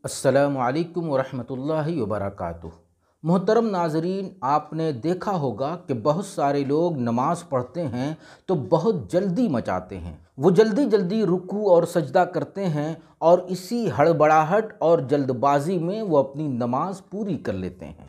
السلام علیکم ورحمۃ اللہ وبرکاتہ۔ محترم ناظرین، آپ نے دیکھا ہوگا کہ بہت سارے لوگ نماز پڑھتے ہیں تو بہت جلدی مچاتے ہیں۔ وہ جلدی جلدی رکوع اور سجدہ کرتے ہیں اور اسی ہڑبڑاہٹ اور جلد بازی میں وہ اپنی نماز پوری کر لیتے ہیں۔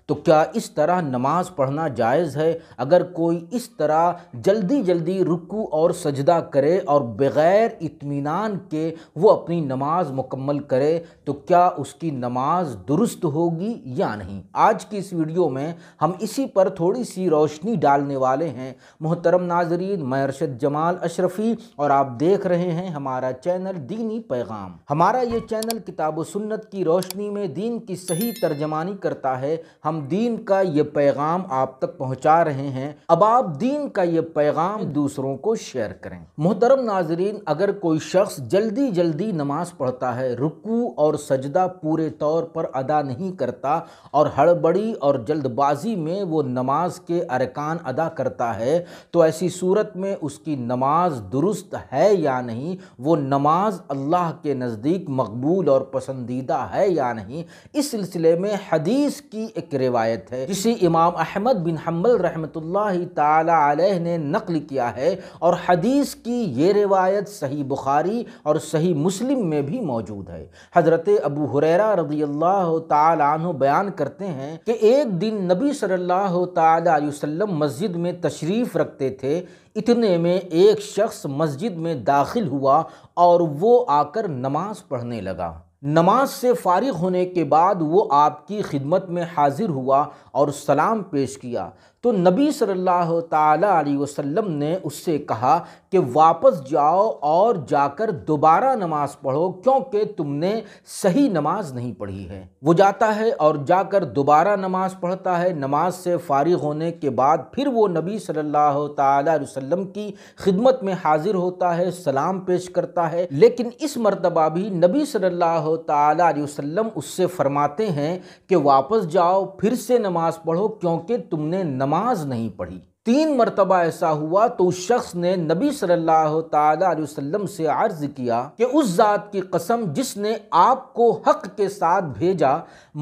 تو کیا اس طرح نماز پڑھنا جائز ہے؟ اگر کوئی اس طرح جلدی جلدی رکوع اور سجدہ کرے اور بغیر اطمینان کے وہ اپنی نماز مکمل کرے تو کیا اس کی نماز درست ہوگی یا نہیں؟ آج کی اس ویڈیو میں ہم اسی پر تھوڑی سی روشنی ڈالنے والے ہیں۔ محترم ناظرین، میں ارشد جمال اشرفی اور آپ دیکھ رہے ہیں ہمارا چینل دینی پیغام۔ ہمارا یہ چینل کتاب و سنت کی روشنی میں دین کی صحیح ترجمانی کرتا ہے۔ ہم دین کا یہ پیغام آپ تک پہنچا رہے ہیں، اب آپ دین کا یہ پیغام دوسروں کو شیئر کریں۔ محترم ناظرین، اگر کوئی شخص جلدی جلدی نماز پڑھتا ہے، رکوع اور سجدہ پورے طور پر ادا نہیں کرتا اور ہڑبڑی اور جلد بازی میں وہ نماز کے ارکان ادا کرتا ہے، تو ایسی صورت میں اس کی نماز درست ہے یا نہیں، وہ نماز اللہ کے نزدیک مقبول اور پسندیدہ ہے یا نہیں، اس سلسلے میں حدیث کی ایک روایت ہے جسے امام احمد بن حنبل رحمۃ اللہ تعالی علیہ نے نقل کیا ہے، اور حدیث کی یہ روایت صحیح بخاری اور صحیح مسلم میں بھی موجود ہے۔ حضرت ابو ہریرہ رضی اللہ تعالی عنہ بیان کرتے ہیں کہ ایک دن نبی صلی اللہ تعالی علیہ وسلم مسجد میں تشریف رکھتے تھے، اتنے میں ایک شخص مسجد میں داخل ہوا اور وہ آ کر نماز پڑھنے لگا۔ نماز سے فارغ ہونے کے بعد وہ آپ کی خدمت میں حاضر ہوا اور سلام پیش کیا، تو نبی صلی اللہ تعالی علیہ وسلم نے اس سے کہا کہ واپس جاؤ اور جا کر دوبارہ نماز پڑھو، کیونکہ تم نے صحیح نماز نہیں پڑھی ہے۔ وہ جاتا ہے اور جا کر دوبارہ نماز پڑھتا ہے۔ نماز سے فارغ ہونے کے بعد پھر وہ نبی صلی اللہ تعالی علیہ وسلم کی خدمت میں حاضر ہوتا ہے، سلام پیش کرتا ہے، لیکن اس مرتبہ بھی نبی صلی اللہ تعالی علیہ وسلم اس سے فرماتے ہیں کہ واپس جاؤ، پھر سے نماز پڑھو، کیونکہ تم نے نماز نہیں پڑھی۔ 3 مرتبہ ایسا ہوا تو اس شخص نے نبی صلی اللہ تعالی علیہ وسلم سے عرض کیا کہ اس ذات کی قسم جس نے آپ کو حق کے ساتھ بھیجا،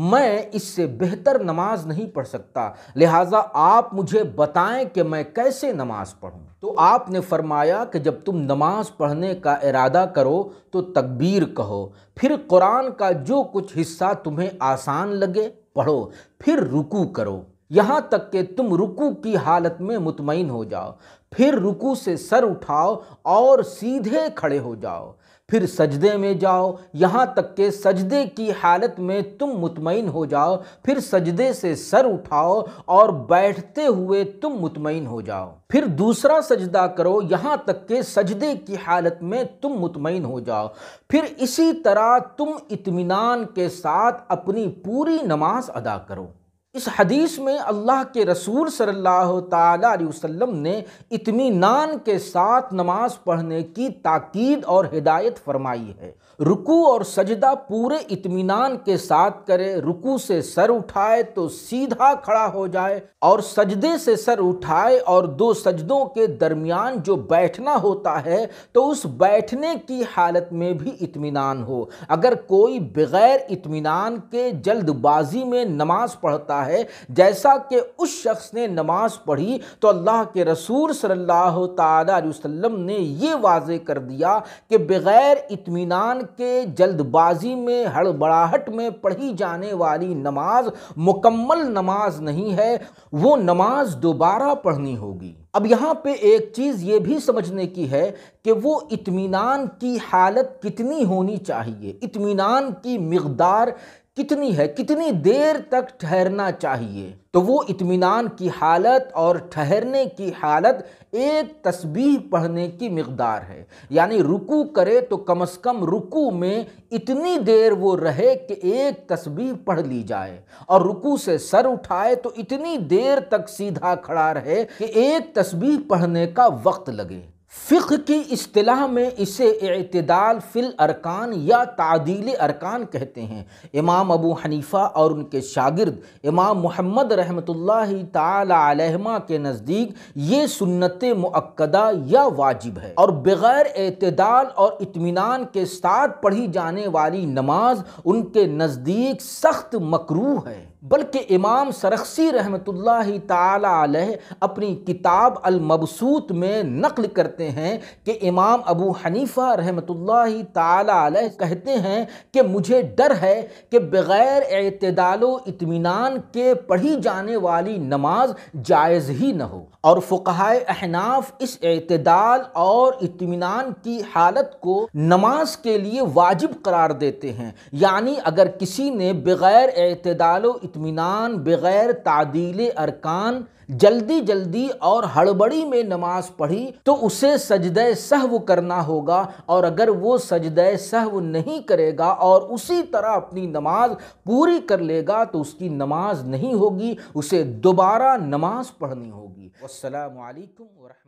میں اس سے بہتر نماز نہیں پڑھ سکتا، لہٰذا آپ مجھے بتائیں کہ میں کیسے نماز پڑھوں۔ تو آپ نے فرمایا کہ جب تم نماز پڑھنے کا ارادہ کرو تو تکبیر کہو، پھر قرآن کا جو کچھ حصہ تمہیں آسان لگے پڑھو، پھر رکوع کرو یہاں تک کہ تم رکوع کی حالت میں مطمئن ہو جاؤ، پھر رکوع سے سر اٹھاؤ اور سیدھے کھڑے ہو جاؤ، پھر سجدے میں جاؤ یہاں تک کہ سجدے کی حالت میں تم مطمئن ہو جاؤ، پھر سجدے سے سر اٹھاؤ اور بیٹھتے ہوئے تم مطمئن ہو جاؤ، پھر دوسرا سجدہ کرو یہاں تک کہ سجدے کی حالت میں تم مطمئن ہو جاؤ، پھر اسی طرح تم اطمینان کے ساتھ اپنی پوری نماز ادا کرو۔ اس حدیث میں اللہ کے رسول صلی اللہ تعالی علیہ وسلم نے اطمینان کے ساتھ نماز پڑھنے کی تاکید اور ہدایت فرمائی ہے۔ رکوع اور سجدہ پورے اطمینان کے ساتھ کرے، رکوع سے سر اٹھائے تو سیدھا کھڑا ہو جائے، اور سجدے سے سر اٹھائے اور 2 سجدوں کے درمیان جو بیٹھنا ہوتا ہے تو اس بیٹھنے کی حالت میں بھی اطمینان ہو۔ اگر کوئی بغیر اطمینان کے جلد بازی میں نماز پڑھتا ہے جیسا کہ اس شخص نے نماز پڑھی، تو اللہ کے رسول صلی اللہ تعالی علیہ وسلم نے یہ واضح کر دیا کہ بغیر اطمینان کے جلد بازی میں ہڑبڑاہٹ میں پڑھی جانے والی نماز مکمل نماز نہیں ہے، وہ نماز دوبارہ پڑھنی ہوگی۔ اب یہاں پہ ایک چیز یہ بھی سمجھنے کی ہے کہ وہ اطمینان کی حالت کتنی ہونی چاہیے، اطمینان کی مقدار کتنی ہے، کتنی دیر تک ٹھہرنا چاہیے۔ تو وہ اطمینان کی حالت اور ٹھہرنے کی حالت ایک تسبیح پڑھنے کی مقدار ہے، یعنی رکوع کرے تو کم از کم رکوع میں اتنی دیر وہ رہے کہ ایک تسبیح پڑھ لی جائے، اور رکوع سے سر اٹھائے تو اتنی دیر تک سیدھا کھڑا رہے کہ ایک تسبیح پڑھنے کا وقت لگے۔ فقہ کی اصطلاح میں اسے اعتدال فی الارکان یا تعدیل ارکان کہتے ہیں۔ امام ابو حنیفہ اور ان کے شاگرد امام محمد رحمۃ اللہ تعالی علیہما کے نزدیک یہ سنت مؤکدہ یا واجب ہے، اور بغیر اعتدال اور اطمینان کے ساتھ پڑھی جانے والی نماز ان کے نزدیک سخت مکروہ ہے۔ بلکہ امام سرخسی رحمۃ اللہ تعالی علیہ اپنی کتاب المبسوط میں نقل کرتے ہیں کہ امام ابو حنیفہ رحمۃ اللہ تعالی علیہ کہتے ہیں کہ مجھے ڈر ہے کہ بغیر اعتدال و اطمینان کے پڑھی جانے والی نماز جائز ہی نہ ہو، اور فقہائے احناف اس اعتدال اور اطمینان کی حالت کو نماز کے لیے واجب قرار دیتے ہیں۔ یعنی اگر کسی نے بغیر اعتدال و اطمینان، بغیر تعدیل ارکان، جلدی اور ہڑبڑی میں نماز پڑھی تو اسے سجدہ سہو کرنا ہوگا، اور اگر وہ سجدہ سہو نہیں کرے گا اور اسی طرح اپنی نماز پوری کر لے گا تو اس کی نماز نہیں ہوگی، اسے دوبارہ نماز پڑھنی ہوگی۔ والسلام علیکم ورحمۃ اللہ۔